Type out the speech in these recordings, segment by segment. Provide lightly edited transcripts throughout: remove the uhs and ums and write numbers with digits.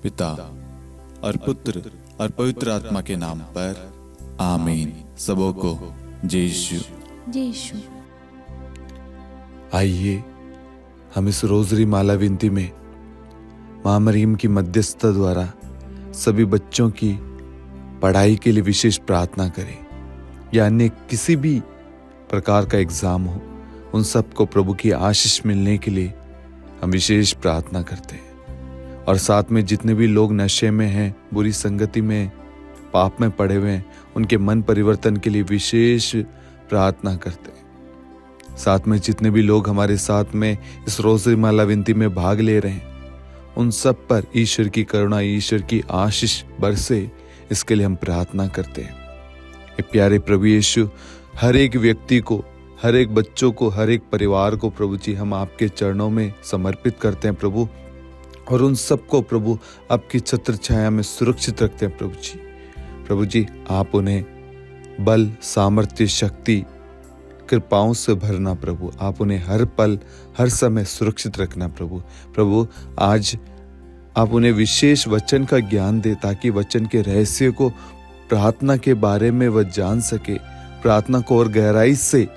पिता और पुत्र और पवित्र आत्मा के नाम पर आमीन। सबों को जय यीशु। जय यीशु। आइए हम इस रोजरी माला विनती में मां मरियम की मध्यस्थता द्वारा सभी बच्चों की पढ़ाई के लिए विशेष प्रार्थना करें, या अन्य किसी भी प्रकार का एग्जाम हो, उन सबको प्रभु की आशीष मिलने के लिए हम विशेष प्रार्थना करते हैं। और साथ में जितने भी लोग नशे में हैं, बुरी संगति में, पाप में पड़े हुए हैं, उनके मन परिवर्तन के लिए विशेष प्रार्थना करते हैं। साथ में जितने भी लोग हमारे साथ में इस रोज़री माला विनती में भाग ले रहे हैं, उन सब पर ईश्वर की करुणा, ईश्वर की आशीष बरसे, इसके लिए हम प्रार्थना करते हैं। ये प्यारे प्रभु यीशु, हर एक व्यक्ति को, हर एक बच्चों को, हर एक परिवार को प्रभु जी हम आपके चरणों में समर्पित करते हैं प्रभु, और उन सबको प्रभु आपकी छत्र छाया में सुरक्षित रखते हैं प्रभु जी। प्रभु जी, आप उन्हें बल, सामर्थ्य, शक्ति, कृपाओं से भरना प्रभु। आप उन्हें हर पल, हर समय सुरक्षित रखना प्रभु। प्रभु, आज आप उन्हें विशेष वचन का ज्ञान दे, ताकि वचन के रहस्य को, प्रार्थना के बारे में वह जान सके, प्रार्थना को और गहराई से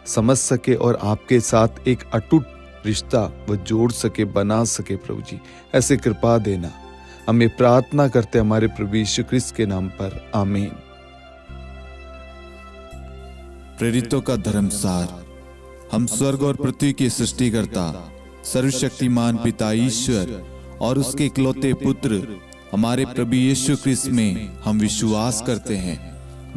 समझ सके, और आपके साथ एक अटूट रिश्ता वह जोड़ सके, बना सके प्रभु जी। ऐसे कृपा देना, हम ये प्रार्थना करते हमारे प्रभु यीशु क्रिस्त के नाम पर, आमीन। प्रेरितों का धर्मसार। हम स्वर्ग और पृथ्वी के सृष्टिकर्ता, सर्वशक्तिमान पिता ईश्वर और उसके इकलौते पुत्र हमारे प्रभु यीशु क्रिस्त में हम विश्वास करते हैं,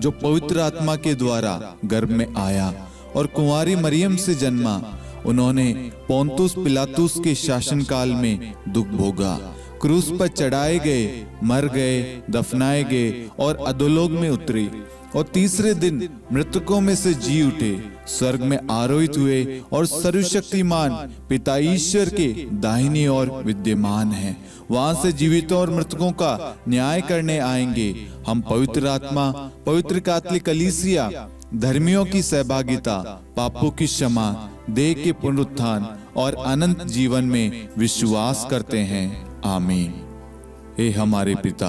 जो पवित्र आत्मा के द्वारा गर्भ में आया और कुंवारी मरियम से जन्मा। उन्होंने पोंतुस पिलातुस के शासनकाल में दुख भोगा, क्रूस पर चढ़ाए गए, मर गए, दफनाए गए और अधोलोक में उतरे, और तीसरे दिन मृतकों में से जी उठे, स्वर्ग में आरोहित हुए और सर्वशक्तिमान पिता ईश्वर के दाहिनी ओर विद्यमान हैं। वहां से जीवितों और मृतकों का न्याय करने आएंगे। हम पवित्र आत्मा, पवित्र कैथोलिक कलीसिया, धर्मियों की सहभागिता, पापों की क्षमा, देह के पुनरुत्थान और अनंत जीवन में विश्वास करते हैं। आमीन। हे हमारे पिता,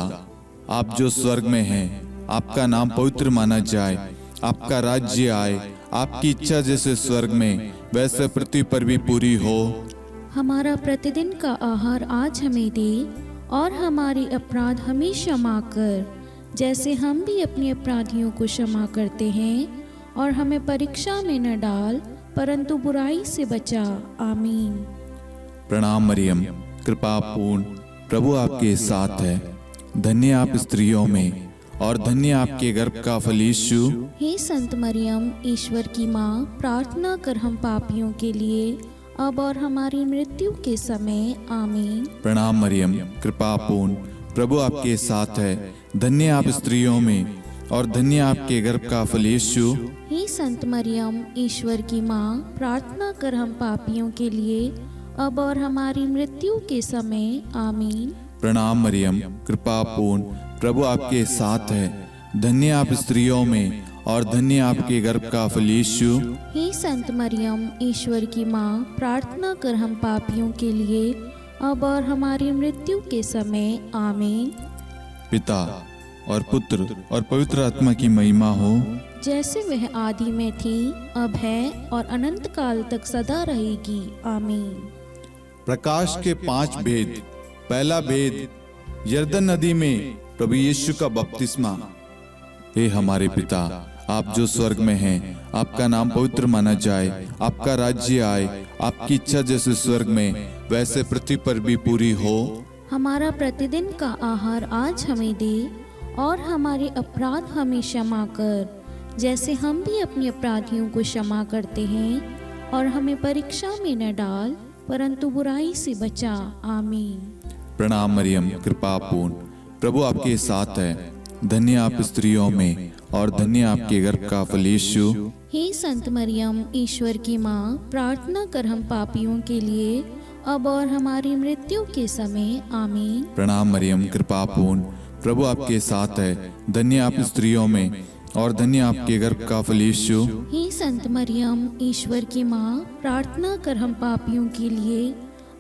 आप जो स्वर्ग में हैं, आपका नाम पवित्र माना जाए, आपका राज्य आए, आपकी इच्छा जैसे स्वर्ग में वैसे पृथ्वी पर भी पूरी हो। हमारा प्रतिदिन का आहार आज हमें दे, और हमारे अपराध हमें क्षमा कर, जैसे हम भी अपने अपराधियों को क्षमा करते हैं, और हमें परीक्षा में न डाल, परंतु बुराई से बचा। आमीन। प्रणाम मरियम, कृपा पूर्ण, प्रभु आपके साथ है। धन्य आप स्त्रियों में, और धन्य आपके गर्भ का फल यीशु। हे संत मरियम, ईश्वर की माँ, प्रार्थना कर हम पापियों के लिए, अब और हमारी मृत्यु के समय। आमीन। प्रणाम मरियम, कृपा पूर्ण, प्रभु आपके साथ है। धन्य आप स्त्रियों में, और धन्य आपके गर्भ का फल यीशु। हे संत मरियम, ईश्वर की माँ, प्रार्थना कर हम पापियों के लिए, अब और हमारी मृत्यु के समय। आमीन। प्रणाम मरियम, कृपा पूर्ण, प्रभु आपके साथ है। धन्य आप स्त्रियों में, और धन्य आपके गर्भ का फल यीशु। हे संत मरियम, ईश्वर की माँ, प्रार्थना कर हम पापियों के लिए, अब और हमारी मृत्यु के समय। आमीन। पिता और पुत्र और पवित्र आत्मा की महिमा हो, जैसे वह आदि में थी, अब है, और अनंत काल तक सदा रहेगी। आमीन। प्रकाश के 5 भेद। पहला भेद, यरदन नदी में प्रभु यीशु का बपतिस्मा। हे हमारे पिता, आप जो स्वर्ग में हैं, आपका नाम पवित्र माना जाए, आपका राज्य आए, आपकी इच्छा जैसे स्वर्ग में वैसे पृथ्वी पर भी पूरी हो। हमारा प्रतिदिन का आहार आज हमें दे, और हमारे अपराध हमें क्षमा कर, जैसे हम भी अपने अपराधियों को क्षमा करते हैं, और हमें परीक्षा में न डाल, परंतु बुराई से बचा। आमीन। प्रणाम मरियम, कृपा पूर्ण, प्रभु आपके साथ है। धन्य आप स्त्रियों में, और धन्य आपके गर्भ का फल यीशु। हे संत मरियम, ईश्वर की माँ, प्रार्थना कर हम पापियों के लिए, अब और हमारी मृत्यु के समय। आमीन। प्रणाम मरियम, कृपा पूर्ण, प्रभु आपके साथ है। धन्य आप स्त्रियों में, और धन्य आपके गर्भ का फल यीशु। हे संत मरियम, ईश्वर की माँ, प्रार्थना कर हम पापियों के लिए,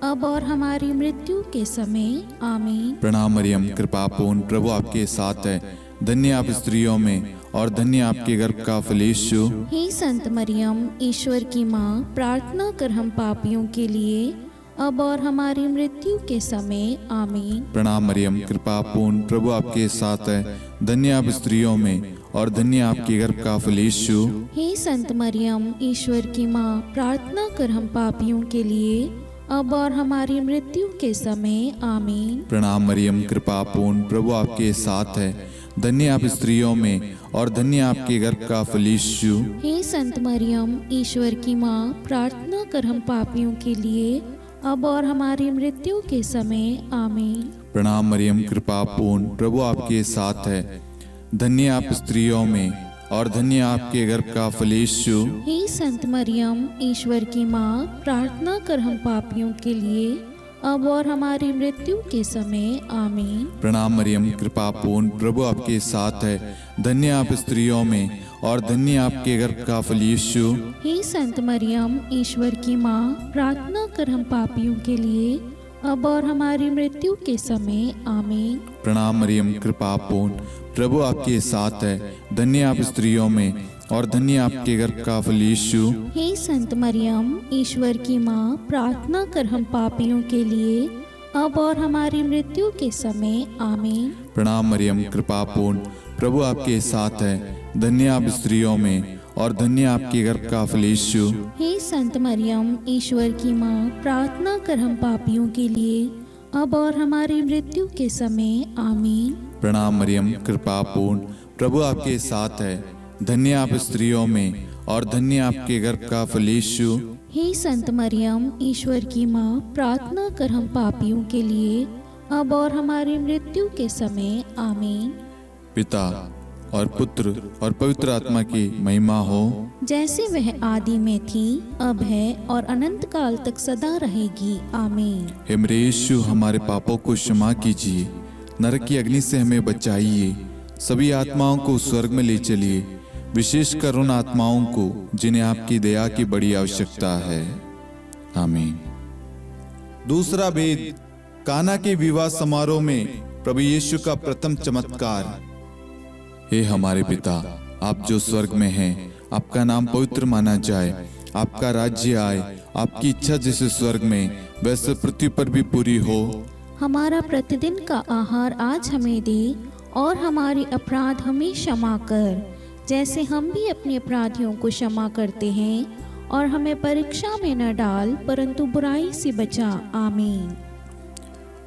अब और हमारी मृत्यु के समय आमीन। प्रणाम मरियम, कृपा पूर्ण, प्रभु आपके साथ है। धन्य आप स्त्रियों में और धन्य आपके गर्भ का फल यीशु। हे संत मरियम, ईश्वर की माँ, प्रार्थना कर हम पापियों के लिए अब और हमारी मृत्यु के समय आमीन। प्रणाम मरियम, कृपा पूर्ण, प्रभु आपके साथ है। धन्य आप स्त्रियों में और धन्य आपके गर्भ का फल यीशु। हे संत मरियम, ईश्वर की माँ, प्रार्थना कर हम पापियों के लिए अब और हमारी मृत्यु के समय आमीन। प्रणाम मरियम, कृपा पूर्ण, प्रभु आपके साथ है। धन्य आप स्त्रियों में और धन्य आपके गर्भ का फल यीशु। हे संत मरियम, ईश्वर की माँ, प्रार्थना कर हम पापियों के लिए अब और हमारी मृत्यु के समय आमीन। प्रणाम मरियम, कृपा पूर्ण, प्रभु आपके साथ है। धन्य आप स्त्रियों में और धन्य आपके गर्भ का फल यीशु। हे संत मरियम, ईश्वर की माँ, प्रार्थना कर हम पापियों के लिए अब और हमारी मृत्यु के समय आमीन। प्रणाम मरियम, कृपा पूर्ण, प्रभु आपके साथ है। धन्य आप स्त्रियों में और धन्य आपके गर्भ का फल यीशु। हे संत मरियम, ईश्वर की माँ, प्रार्थना कर हम पापियों के लिए अब और हमारी मृत्यु के समय आमीन। प्रणाम मरियम, कृपा पूर्ण, प्रभु आपके साथ है। धन्य आप स्त्रियों में और धन्य आपके गर्भ का फल यीशु। हे संत मरियम, ईश्वर की माँ, प्रार्थना कर हम पापियों के लिए अब और हमारी मृत्यु के समय आमीन। प्रणाम मरियम, कृपा पूर्ण, प्रभु आपके साथ है। धन्य आप स्त्रियों में और धन्य आपके गर्भ का फल यीशु। हे संत मरियम, ईश्वर की माँ, प्रार्थना कर हम पापियों के लिए अब और हमारी मृत्यु के समय आमीन। प्रणाम मरियम, कृपा पूर्ण, प्रभु आपके साथ है। धन्य आप स्त्रियों में और धन्य आपके गर्भ का फल यीशु। हे संत मरियम, ईश्वर की माँ, प्रार्थना कर हम पापियों के लिए अब और हमारी मृत्यु के समय आमीन। पिता और पुत्र और पवित्र आत्मा की महिमा हो, जैसे वह आदि में थी, अब है और अनंत काल तक सदा रहेगी आमीन। हे मेरे यीशु, हमारे पापों को क्षमा कीजिए, नरक की अग्नि से हमें बचाइए, सभी आत्माओं को स्वर्ग में ले चलिए, विशेषकर उन आत्माओं को जिन्हें आपकी दया की बड़ी आवश्यकता है। आमीन। दूसरा भेद, काना के विवाह समारोह में प्रभु यीशु का प्रथम चमत्कार। हे हमारे पिता, आप जो स्वर्ग में हैं, आपका नाम पवित्र माना जाए, आपका राज्य आए, आपकी इच्छा जैसे स्वर्ग में वैसे पृथ्वी पर भी पूरी हो। हमारा प्रतिदिन का आहार आज हमें दे और हमारे अपराध हमें क्षमा कर, जैसे हम भी अपने अपराधियों को क्षमा करते हैं, और हमें परीक्षा में न डाल परंतु बुराई से बचा आमीन।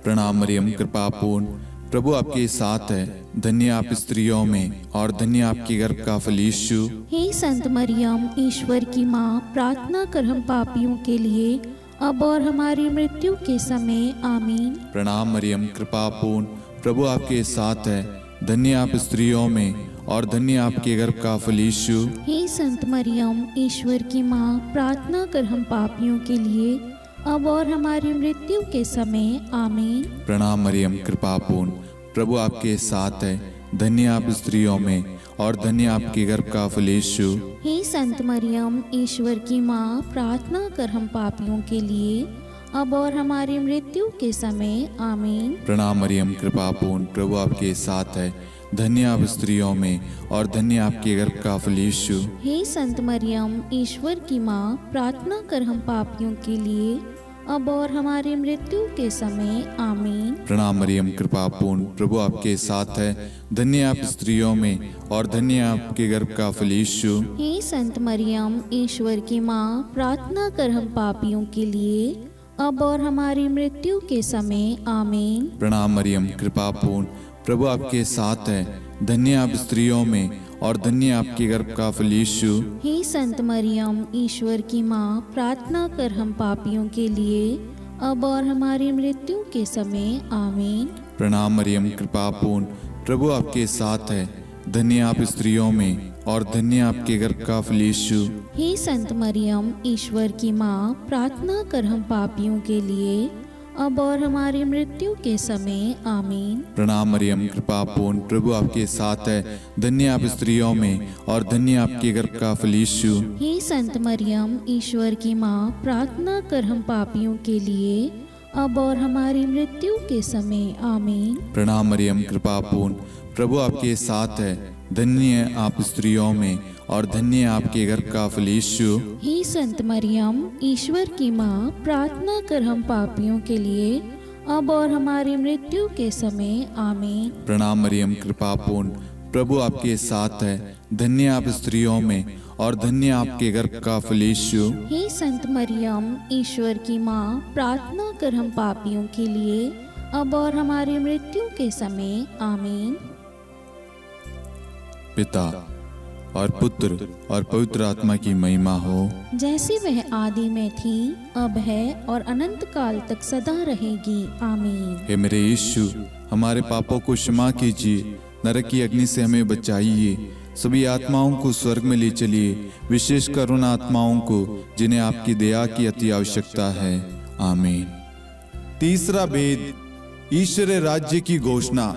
प्रणाम मरियम, कृपा पूर्ण, प्रभु आपके साथ है। धन्य आप स्त्रियों में और धन्य आपके गर्भ का फल यीशु। हे संत मरियम, ईश्वर की माँ, प्रार्थना कर हम पापियों के लिए अब और हमारी मृत्यु के समय आमीन। प्रणाम मरियम, कृपा पूर्ण, प्रभु आपके साथ है। धन्य आप स्त्रियों में और धन्य आपके गर्भ का फल यीशु। हे संत मरियम, ईश्वर की माँ, प्रार्थना कर हम पापियों के लिए अब और हमारी मृत्यु के समय आमीन। प्रणाम मरियम, कृपा पूर्ण, प्रभु आपके साथ है। धन्य आप स्त्रियों में और धन्य आपके गर्भ का फल यीशु। हे संत मरियम, ईश्वर की माँ, प्रार्थना कर हम पापियों के लिए अब और हमारी मृत्यु के समय आमीन। प्रणाम मरियम, कृपा पूर्ण, प्रभु आपके साथ है। धन्य आप स्त्रियों में और धन्य आपके गर्भ का फल यीशु। हे संत मरियम, ईश्वर की माँ, प्रार्थना कर हम पापियों के लिए अब और हमारी मृत्यु के समय आमीन। प्रणाम मरियम, कृपा पूर्ण, प्रभु आपके साथ है। धन्य आप स्त्रियों में और धन्य आपके गर्भ का फल यीशु। हे संत मरियम, ईश्वर की माँ, प्रार्थना कर हम पापियों के लिए अब और हमारी मृत्यु के समय आमीन। प्रणाम मरियम, कृपा पूर्ण, प्रभु आपके साथ है। धन्य आप स्त्रियों में और धन्य आपके गर्भ का फल यीशु। हे संत मरियम, ईश्वर की माँ, प्रार्थना कर हम पापियों के लिए अब और हमारी मृत्यु के समय आमीन। प्रणाम मरियम, कृपा पूर्ण, प्रभु आपके साथ है। धन्य आप स्त्रियों में और धन्य आपके गर्भ का फल यीशु। हे संत मरियम, ईश्वर की माँ, प्रार्थना कर हम पापियों के लिए अब और हमारी मृत्यु के समय आमीन। प्रणाम मरियम, कृपा पूर्ण, प्रभु आपके साथ है। धन्य आप स्त्रियों में और धन्य आपके गर्भ का फल यीशु। हे संत मरियम, ईश्वर की माँ, प्रार्थना कर हम पापियों के लिए अब और हमारी मृत्यु के समय आमीन। प्रणाम मरियम, कृपा पूर्ण, प्रभु आपके साथ है। धन्य आप स्त्रियों में और धन्य आपके गर्भ का फल यीशु। हे संत मरियम, ईश्वर की माँ, प्रार्थना कर हम पापियों के लिए अब और हमारी मृत्यु के समय आमीन। प्रणाम मरियम, कृपा पूर्ण, प्रभु आपके साथ है। धन्य आप स्त्रियों में और धन्य आपके गर्भ का फल यीशु। हे संत मरियम, ईश्वर की माँ, प्रार्थना कर हम पापियों के लिए अब और हमारी मृत्यु के समय आमीन। पिता और पुत्र और पवित्र आत्मा की महिमा हो, जैसे वह आदि में थी, अब है और अनंत काल तक सदा रहेगी आमीन। हे मेरे यीशु, हमारे पापों को क्षमा कीजिए, नरक की अग्नि से हमें बचाइए, सभी आत्माओं को स्वर्ग में ले चलिए, विशेषकर उन आत्माओं को जिन्हें आपकी दया की अति आवश्यकता है। आमीन। तीसरा भेद, ईश्वर राज्य की घोषणा।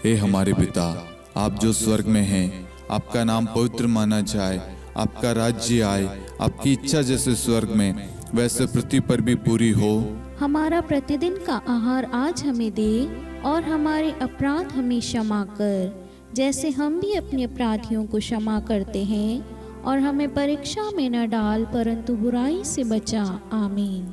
हे हमारे पिता, आप जो स्वर्ग में हैं, आपका नाम पवित्र माना जाए, आपका राज्य आए, आपकी इच्छा जैसे स्वर्ग में वैसे पृथ्वी पर भी पूरी हो। हमारा प्रतिदिन का आहार आज हमें दे और हमारे अपराध हमें क्षमा कर, जैसे हम भी अपने अपराधियों को क्षमा करते हैं, और हमें परीक्षा में न डाल परंतु बुराई से बचा। आमीन।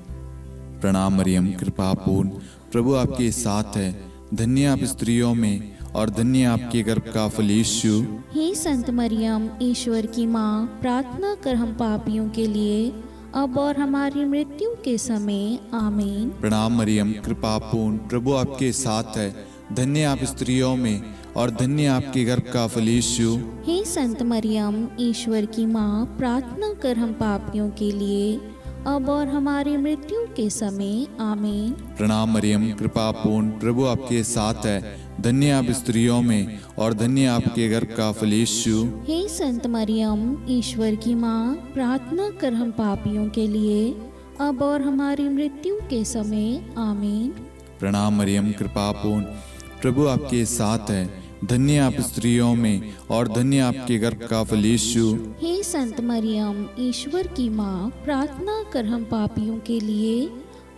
प्रणाम मरियम, कृपा पूर्ण, प्रभु आपके साथ है। धन्य आप स्त्रियों में और धन्य आपके गर्भ का फल यीशु। हे संत मरियम, ईश्वर की माँ, प्रार्थना कर हम पापियों के लिए अब और हमारी मृत्यु के समय आमीन। प्रणाम मरियम, कृपा पूर्ण, प्रभु आपके साथ है। धन्य आप स्त्रियों में और धन्य आपके गर्भ का फल यीशु। हे संत मरियम, ईश्वर की माँ, प्रार्थना कर हम पापियों के लिए अब और हमारी मृत्यु के समय आमीन। प्रणाम मरियम, कृपा पूर्ण, प्रभु आपके साथ है। धन्य आप स्त्रियों में और धन्य आपके गर्भ का फल यीशु। हे संत मरियम, ईश्वर की माँ, प्रार्थना कर हम पापियों के लिए अब और हमारी मृत्यु के समय आमीन। प्रणाम मरियम, कृपा पूर्ण, प्रभु आपके साथ है। धन्य आप स्त्रियों में और धन्य आपके गर्भ का फल यीशु। हे संत मरियम, ईश्वर की माँ, प्रार्थना कर हम पापियों के लिए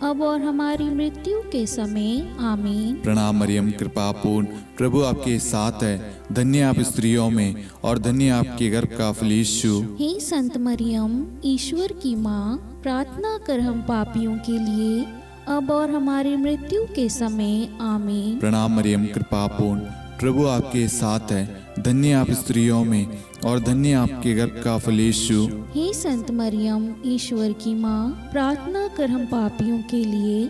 अब और हमारी मृत्यु के समय आमीन। प्रणाम मरियम, कृपा पूर्ण, प्रभु आपके साथ है। धन्य आप स्त्रियों में और धन्य आपके गर्भ का फल यीशु। हे संत मरियम, ईश्वर की माँ, प्रार्थना कर हम पापियों के लिए अब और हमारी मृत्यु के समय आमीन। प्रणाम मरियम, कृपा पूर्ण, प्रभु आपके साथ है। धन्य आप स्त्रियों में और धन्य आपके गर्भ का फल यीशु। हे संत मरियम, ईश्वर की माँ, प्रार्थना कर हम पापियों के लिए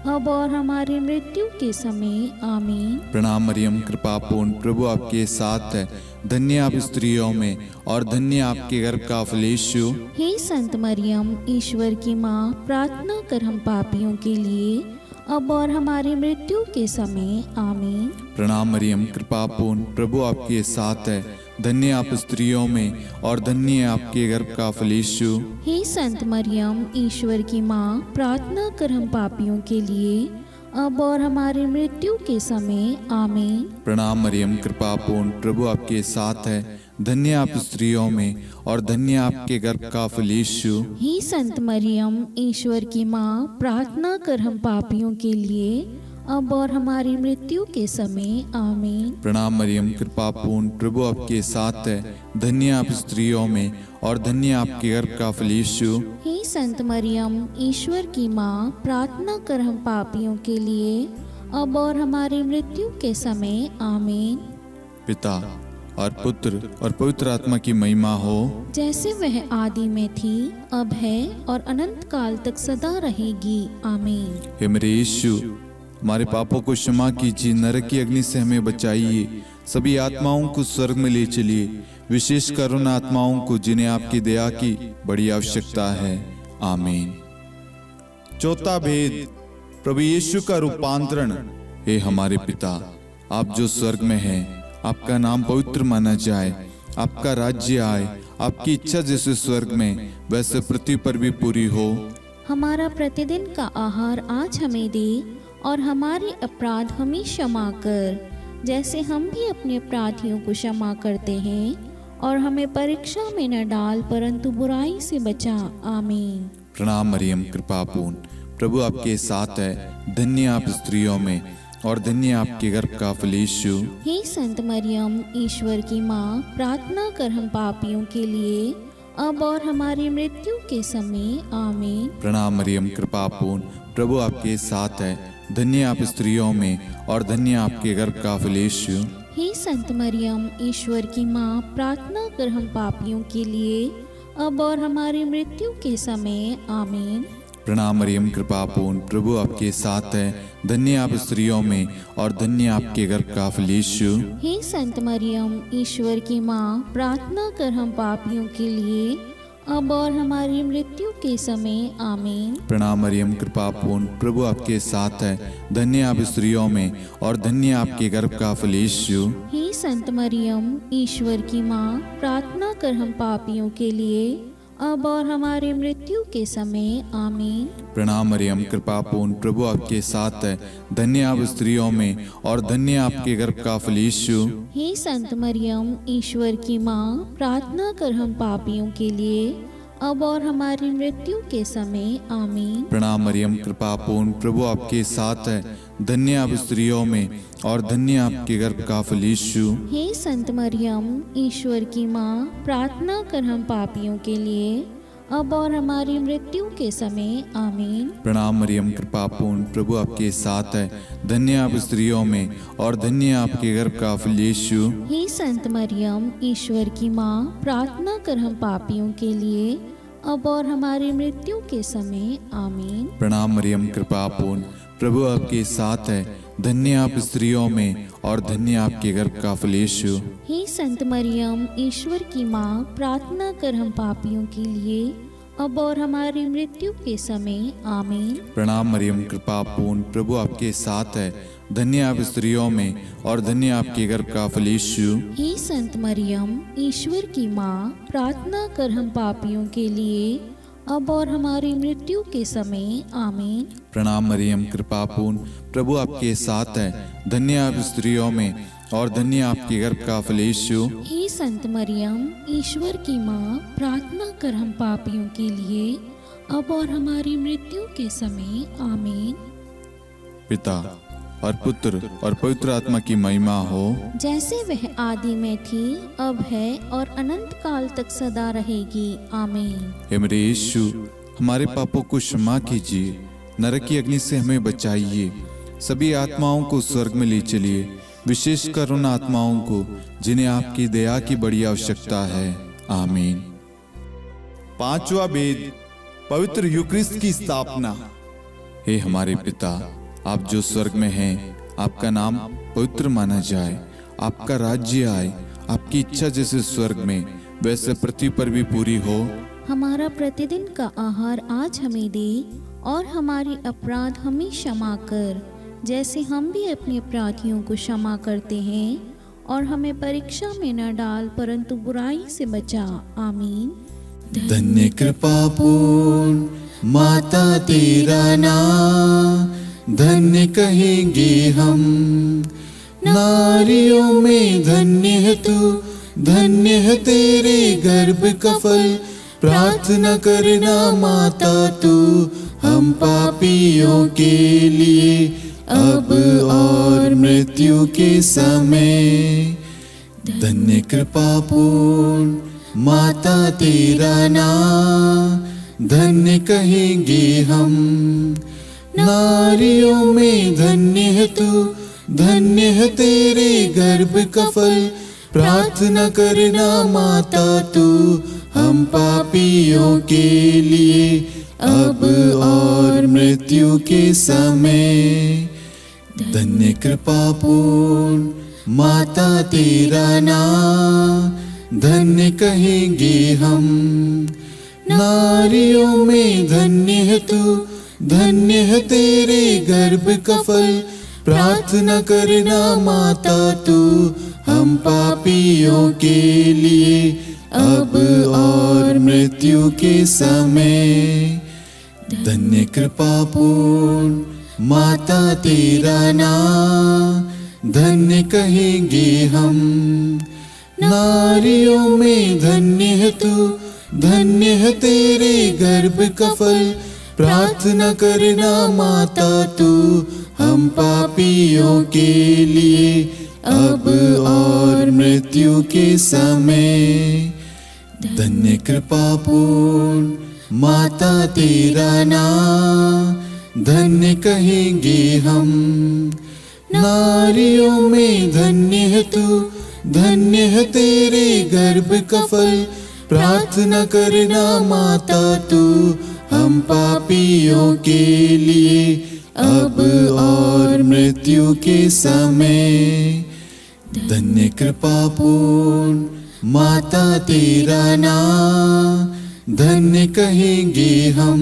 अब और हमारी मृत्यु के समय आमीन। प्रणाम मरियम, कृपा पूर्ण, प्रभु आपके साथ है। धन्य आप स्त्रियों में और धन्य आपके गर्भ का फल यीशु। हे संत मरियम, ईश्वर की माँ, प्रार्थना कर हम पापियों के लिए अब और हमारी मृत्यु के समय आमीन। प्रणाम मरियम, कृपा पूर्ण, प्रभु आपके साथ है। धन्य आप स्त्रियों में और धन्य आपके गर्भ का फल यीशु। हे संत मरियम, ईश्वर की माँ, प्रार्थना कर हम पापियों के लिए अब और हमारी मृत्यु के समय आमीन। प्रणाम मरियम, कृपा पूर्ण, प्रभु आपके साथ है। धन्य आप स्त्रियों में और धन्य आपके गर्भ का फल यीशु। हे संत मरियम, ईश्वर की माँ, प्रार्थना कर हम पापियों के लिए अब और हमारी मृत्यु के समय आमीन। प्रणाम मरियम, कृपा पूर्ण, प्रभु आपके साथ है। धन्य आप स्त्रियों में और धन्य आपके गर्भ का फल यीशु। हे संत मरियम, ईश्वर की माँ, प्रार्थना कर हम पापियों के लिए अब और हमारी मृत्यु के समय आमीन। पिता और पुत्र और पवित्र आत्मा की महिमा हो, जैसे वह आदि में थी, अब है और अनंत काल तक सदा रहेगी आमीन। हे मेरे यीशु, हमारे पापों को क्षमा कीजिए, नरक की अग्नि से हमें बचाइए, सभी आत्माओं को स्वर्ग में ले चलिए, विशेषकर उन आत्माओं को जिन्हें आपकी दया की बड़ी आवश्यकता है। आमीन। चौथा भेद, प्रभु यीशु का रूपांतरण। हे हमारे पिता, आप जो स्वर्ग में हैं, आपका नाम पवित्र माना जाए, आपका राज्य आए, आपकी इच्छा जैसे स्वर्ग में वैसे पृथ्वी पर भी पूरी हो। हमारा प्रतिदिन का आहार आज हमें दे, और हमारे अपराध हमें क्षमा कर, जैसे हम भी अपने अपराधियों को क्षमा करते हैं। और हमें परीक्षा में न डाल, परंतु बुराई से बचा। आमीन। प्रणाम मरियम, कृपा पूर्ण, प्रभु आपके साथ है। धन्य आप स्त्रियों में, और धन्य आपके गर्भ का फल यीशु। हे संत मरियम, ईश्वर की माँ, प्रार्थना कर हम पापियों के लिए, अब और हमारी मृत्यु के समय। आमीन। प्रणाम मरियम, कृपा पूर्ण, प्रभु आपके साथ है। धन्य आप स्त्रियों में, और धन्य आपके गर्भ का फल यीशु। हे संत मरियम, ईश्वर की माँ, प्रार्थना कर हम पापियों के लिए, अब और हमारी मृत्यु के समय। आमीन। प्रणाम मरियम, कृपा पूर्ण, प्रभु आपके साथ है। धन्य आप स्त्रियों में, और धन्य आपके गर्भ का फल यीशु। हे संत मरियम, ईश्वर की माँ, प्रार्थना कर हम पापियों के लिए, अब और हमारी मृत्यु के समय। आमीन। प्रणाम मरियम, कृपा पूर्ण, प्रभु आपके साथ है। धन्य आप स्त्रियों में, और धन्य आपके गर्भ का फल यीशु। हे संत मरियम, ईश्वर की माँ, प्रार्थना कर हम पापियों के लिए, अब और हमारी मृत्यु के समय। आमीन। प्रणाम मरियम, कृपा पूर्ण, प्रभु आपके साथ है। धन्य आप स्त्रियों में, और धन्य आपके गर्भ का फल यीशु। हे संत मरियम, ईश्वर की माँ, प्रार्थना कर हम पापियों के लिए, अब और हमारी मृत्यु के समय। आमीन। प्रणाम मरियम, कृपा पूर्ण, प्रभु आपके साथ है। धन्य आप स्त्रियों में, और धन्य आपके गर्भ का फल यीशु। हे संत मरियम, ईश्वर की माँ, प्रार्थना कर हम पापियों के लिए, अब और हमारी मृत्यु के समय। आमीन। प्रणाम मरियम, कृपा पूर्ण, प्रभु आपके साथ है। धन्य आप स्त्रियों में, और धन्य आपके गर्भ का फल यीशु। हे संत मरियम, ईश्वर की माँ, प्रार्थना कर हम पापियों के लिए, अब और हमारी मृत्यु के समय। आमीन। प्रणाम मरियम, कृपा पूर्ण, प्रभु आपके साथ है। धन्य आप स्त्रियों में, और धन्य आपके गर्भ का फल यीशु। हे संत मरियम, ईश्वर की माँ, प्रार्थना कर हम पापियों के लिए, अब और हमारी मृत्यु के समय। आमीन। प्रणाम मरियम, कृपा पूर्ण, प्रभु आपके साथ है। धन्य आप स्त्रियों में, और धन्य आपके गर्भ का फल यीशु। हे संत मरियम, ईश्वर की माँ, प्रार्थना कर हम पापियों के लिए, अब और हमारी मृत्यु के समय। आमीन। प्रणाम मरियम, कृपा पूर्ण, प्रभु आपके साथ है। धन्य आप स्त्रियों में, और धन्य आपके गर्भ का फल यीशु। हे संत मरियम, ईश्वर की माँ, प्रार्थना कर हम पापियों के लिए, अब और हमारी मृत्यु के समय। आमीन। पिता और पुत्र और पवित्र आत्मा की महिमा हो, जैसे वह आदि में थी, अब है, और अनंत काल तक सदा रहेगी। आमीन। हे मेरे यीशु, हमारे पापों को क्षमा कीजिए, नरक की अग्नि से हमें बचाइए, सभी आत्माओं को स्वर्ग में ले चलिए, विशेषकर उन आत्माओं को जिन्हें आपकी दया की बड़ी आवश्यकता है। आमीन। पांचवा वेद, पवित्र यूक्रिस्ट की स्थापना। हे हमारे पिता, आप जो स्वर्ग में हैं, आपका नाम पवित्र माना जाए, आपका राज्य आए, आपकी इच्छा जैसे स्वर्ग में वैसे पृथ्वी पर भी पूरी हो। हमारा प्रतिदिन का आहार आज हमें दे, और हमारे अपराध हमें क्षमा कर, जैसे हम भी अपने अपराधियों को क्षमा करते हैं, और हमें परीक्षा में न डाल, परंतु बुराई से बचा। आमीन। धन्य कृपा पूर्ण माता तेरा नाम, धन्य कहेंगे हम नारियों में। धन्य है तू, धन्य है तेरे गर्भ का फल, प्रार्थना करना माता तू हम पापियों के लिए, अब और मृत्यु के समय। धन्य कृपा पूर्ण माता तेरा नाम, धन्य कहेंगे हम नारियों में। धन्य है तू, धन्य है तेरे गर्भ का फल, प्रार्थना करना माता तू हम पापियों के लिए, अब और मृत्यु के समय। धन्य कृपा पूर्ण माता तेरा नाम, धन्य कहेंगे हम नारियों में। धन्य है तू, धन्य है तेरे गर्भ का फल, प्रार्थना करना माता तू हम पापियों के लिए, अब और मृत्यु के समय। धन्य कृपा पूर्ण माता तेरा नाम, धन्य कहेंगे हम। नारियों में धन्य है तू, धन्य है तेरे गर्भ का फल। प्रार्थना करना माता तू हम पापियों के लिए, अब और मृत्यु के समय। धन्य कृपा पूर्ण माता तेरा नाम, धन्य कहेंगे हम। नारियों में धन्य है तू, धन्य है तेरे गर्भ का फल। प्रार्थना करना माता तू हम पापियों के लिए, अब और मृत्यु के समय। धन्य कृपा पूर्ण माता तेरा नाम, धन्य कहेंगे हम।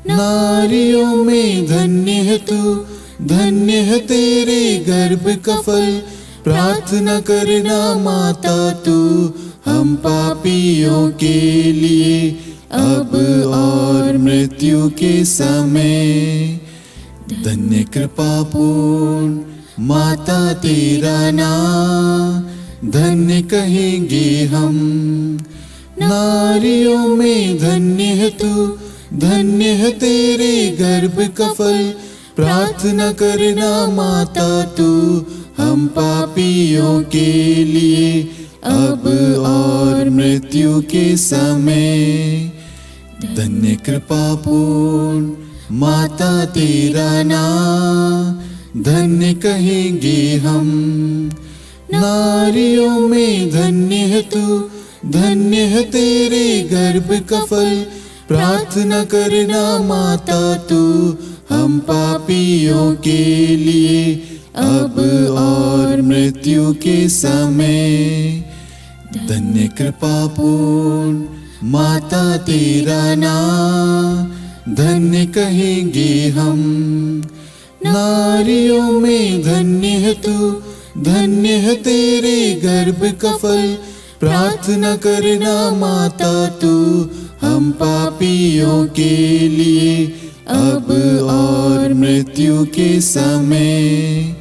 नारियों में धन्य है तू, धन्य है तेरे गर्भ का फल। प्रार्थना करना माता तू हम पापियों के लिए, अब और मृत्यु के समय। धन्य कृपा पूर्ण माता तेरा नाम, धन्य कहेंगे हम। नारियों में धन्य है तू, धन्य है तेरे गर्भ का फल। प्रार्थना करना माता तू हम पापियों के लिए, अब और मृत्यु के समय। धन्य कृपा पूर्ण माता तेरा नाम, धन्य कहेंगे हम। नारियों में धन्य है तू, धन्य है तेरे गर्भ का फल। प्रार्थना करना माता तू हम पापियों के लिए, अब और मृत्यु के समय। धन्य कृपा पूर्ण माता तेरा नाम, धन्य कहेंगे हम। नारियों में धन्य है तू, धन्य है तेरे गर्भ का फल। प्रार्थना करना माता तू हम पापियों के लिए, अब और मृत्यु के समय।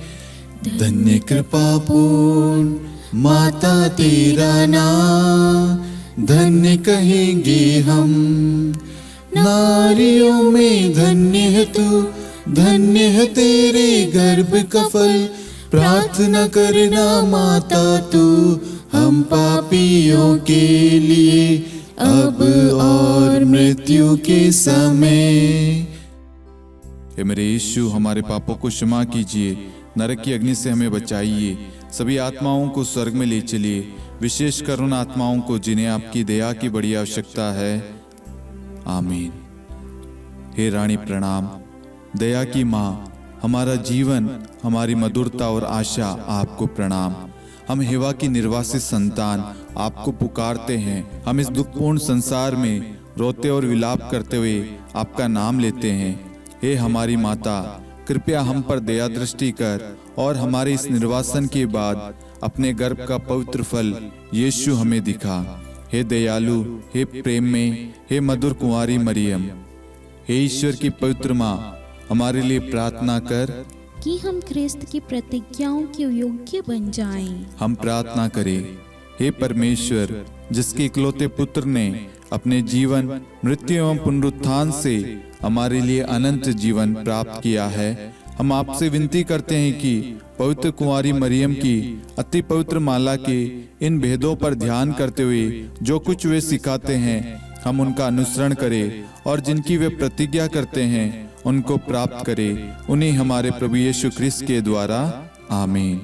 धन्य कृपा पूर्ण माता तेरा नाम, धन्य कहेंगे हम। नारियों में धन्य है तू, धन्य है तेरे गर्भ का फल। प्रार्थना करना माता तू हम पापियों के लिए, अब और मृत्यु के समय। हे मेरे यीशु, हमारे पापों को क्षमा कीजिए, नरक की अग्नि से हमें बचाइए, सभी आत्माओं को स्वर्ग में ले चलिए, विशेषकर उन आत्माओं को जिन्हें आपकी दया की बड़ी आवश्यकता है। आमीन। हे रानी प्रणाम, दया की माँ, हमारा जीवन, हमारी मधुरता और आशा आपको प्रणाम। हम हेवा की निर्वासित संतान आपको पुकारते हैं। हम इस दुखपूर्ण संसार में रोते और विलाप करते हुए आपका नाम लेते हैं। हे हमारी माता, कृपया हम पर दया दृष्टि कर और हमारे इस निर्वासन के बाद अपने गर्भ का पवित्र फल यीशु हमें दिखा। हे दयालु, हे प्रेम में, हे मधुर कुंवारी मरियम, हे ईश्वर की पवित्र माँ, हमारे लिए प्रार्थना कर कि हम ख्रिस्त की प्रतिज्ञाओं के योग्य बन जाएं। हम प्रार्थना करें। हे परमेश्वर, जिसके इकलौते पुत्र ने अपने जीवन, मृत्यु एवं पुनरुत्थान से हमारे लिए अनंत जीवन प्राप्त किया है, हम आपसे विनती करते हैं कि पवित्र कुंवारी मरियम की अति पवित्र माला के इन भेदों पर ध्यान करते हुए जो कुछ वे सिखाते हैं, हम उनका अनुसरण करें और जिनकी वे प्रतिज्ञा करते हैं उनको प्राप्त करें। उन्हीं हमारे प्रभु यीशु ख्रिस्त के द्वारा। आमीन।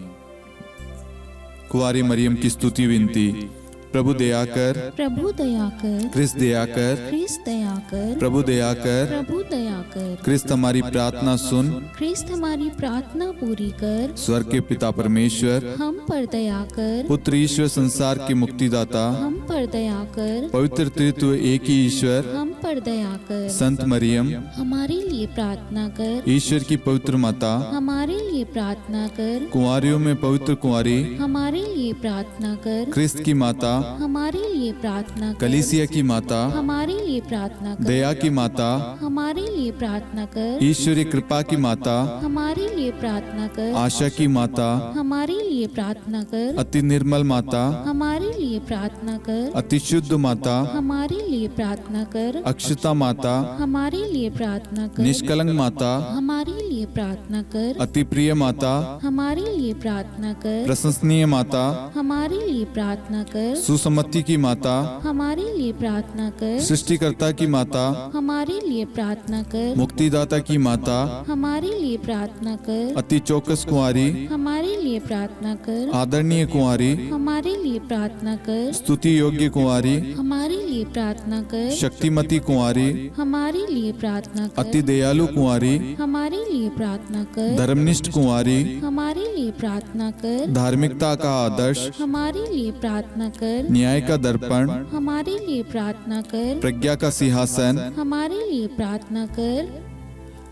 कुंवारी मरियम की स्तुति विनती। प्रभु दया कर, प्रभु दया कर, ख्रिस्त दया कर, ख्रिस्त दया कर, प्रभु दया कर, प्रभु दया कर, ख्रिस्त हमारी प्रार्थना सुन, ख्रिस्त हमारी प्रार्थना पूरी कर, स्वर्ग के पिता परमेश्वर, हम पर दया कर, पुत्र ईश्वर संसार के मुक्तिदाता, हम पर दया कर, पवित्र त्रित्व एक ही ईश्वर, हम पर दया कर, संत मरियम, हमारे लिए प्रार्थना कर, ईश्वर की पवित्र माता, हमारे लिए प्रार्थना कर, कुंवारियों में पवित्र कुंवारी, हमारे लिए लिए प्रार्थना कर। क्रिस्त की माता, हमारे लिए प्रार्थना कर। कलीसिया की माता, हमारे लिए प्रार्थना कर। दया की माता, हमारे लिए प्रार्थना कर। ईश्वरीय कृपा की माता, हमारे लिए प्रार्थना कर। आशा की माता, हमारे लिए प्रार्थना कर। अति निर्मल माता, हमारे लिए प्रार्थना कर। अति शुद्ध माता, हमारे लिए प्रार्थना कर। अक्षता माता, हमारे लिए प्रार्थना कर। निष्कलंक माता, हमारे लिए प्रार्थना कर। अति प्रिय माता, हमारे लिए प्रार्थना कर। प्रशंसनीय माता, हमारे लिए प्रार्थना कर। सुसम्मति की माता, हमारे लिए प्रार्थना कर। सृष्टिकर्ता की माता, हमारे लिए प्रार्थना कर। मुक्तिदाता की माता, हमारे लिए प्रार्थना कर। अति चौकस कुंवारी, हमारे लिए प्रार्थना कर। आदरणीय कुंवारी, हमारे लिए प्रार्थना कर। स्तुति योग्य कुंवारी, हमारे लिए प्रार्थना कर। शक्तिमती कुंवारी, हमारे लिए प्रार्थना कर। अति दयालु कुंवारी, हमारे लिए प्रार्थना कर। धर्मनिष्ठ कुंवारी, हमारे लिए प्रार्थना कर। धार्मिकता का आदर्श, हमारे लिए प्रार्थना कर। न्याय का दर्पण, हमारे लिए प्रार्थना कर। प्रज्ञा का सिंहासन, हमारे लिए प्रार्थना कर।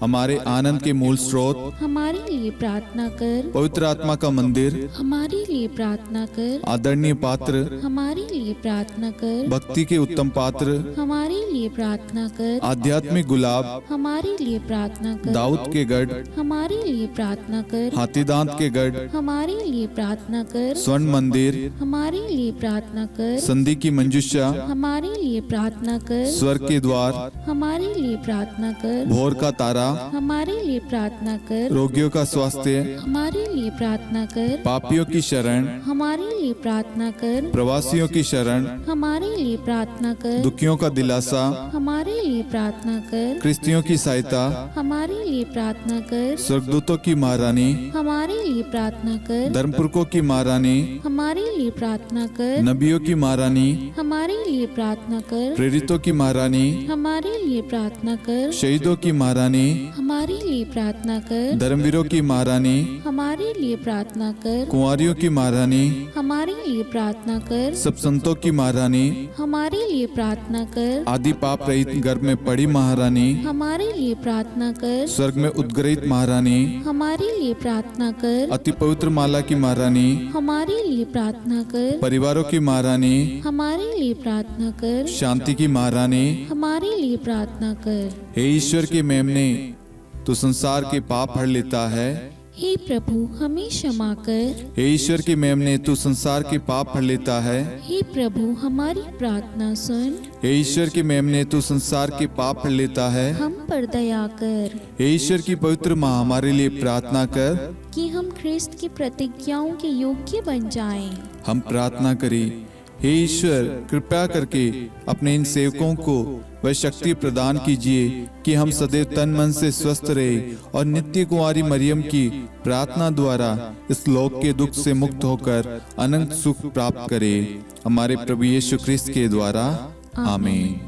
हमारे आनंद के मूल स्रोत, हमारे लिए प्रार्थना कर। पवित्र आत्मा का मंदिर, हमारे लिए प्रार्थना कर। आदरणीय पात्र, हमारे लिए प्रार्थना कर। भक्ति के उत्तम पात्र, हमारे लिए प्रार्थना कर। आध्यात्मिक गुलाब, हमारे लिए प्रार्थना कर। दाऊद के गढ़, हमारे लिए प्रार्थना कर। हाथीदांत के गढ़, हमारे लिए प्रार्थना कर। स्वर्ण मंदिर, हमारे लिए प्रार्थना कर। संधि की मंजुषा, हमारे लिए प्रार्थना कर। स्वर्ग के द्वार, हमारे लिए प्रार्थना कर। भोर का तारा, हमारे लिए प्रार्थना कर। रोगियों का स्वास्थ्य, हमारे लिए प्रार्थना कर। पापियों की शरण, हमारे लिए प्रार्थना कर। प्रवासियों की शरण, हमारे लिए प्रार्थना कर। दुखियों का दिलासा, हमारे लिए प्रार्थना कर। क्रिस्तियों की सहायता, हमारे लिए प्रार्थना कर। स्वर्गदूतों की महारानी, हमारे लिए प्रार्थना कर। धर्मपुरखों की महारानी, हमारे लिए प्रार्थना कर। नबियों की महारानी, हमारे लिए प्रार्थना कर। प्रेरितों की महारानी, हमारे लिए प्रार्थना कर। शहीदों की महारानी, हमारे लिए प्रार्थना कर। धर्मवीरों की महारानी, हमारे लिए प्रार्थना कर। कुंवारियों की महारानी, हमारे लिए प्रार्थना कर। सब संतों की महारानी, हमारे लिए प्रार्थना कर। आदि पाप रहित गर्भ में पड़ी महारानी, हमारे लिए प्रार्थना कर। स्वर्ग में उद्गृहित महारानी, हमारे लिए प्रार्थना कर। अति पवित्र माला की महारानी, हमारे लिए प्रार्थना कर। परिवारों की महारानी, हमारे लिए प्रार्थना कर। शांति की महारानी, हमारे लिए प्रार्थना कर। हे ईश्वर के मेमने, तू संसार के पाप हर लेता है। हे प्रभु हमें क्षमा कर। हे ईश्वर के मेमने, तू संसार के पाप हर लेता है। हे प्रभु हमारी प्रार्थना सुन। हे ईश्वर के मेमने, तू संसार के पाप हर लेता है। हम पर दया कर हे ईश्वर की पवित्र माँ, हमारे लिए प्रार्थना कर। कि हम ख्रिस्त की प्रतिज्ञाओं के योग्य बन जाएं। हम प्रार्थना करें, हे ईश्वर कृपया करके अपने इन सेवकों को वह शक्ति प्रदान कीजिए कि हम सदैव तन मन से स्वस्थ रहे और नित्य कुंवारी मरियम की प्रार्थना द्वारा इस लोक के दुख से मुक्त होकर अनंत सुख प्राप्त करें। हमारे प्रभु यीशु ख्रिस्त के द्वारा आमीन।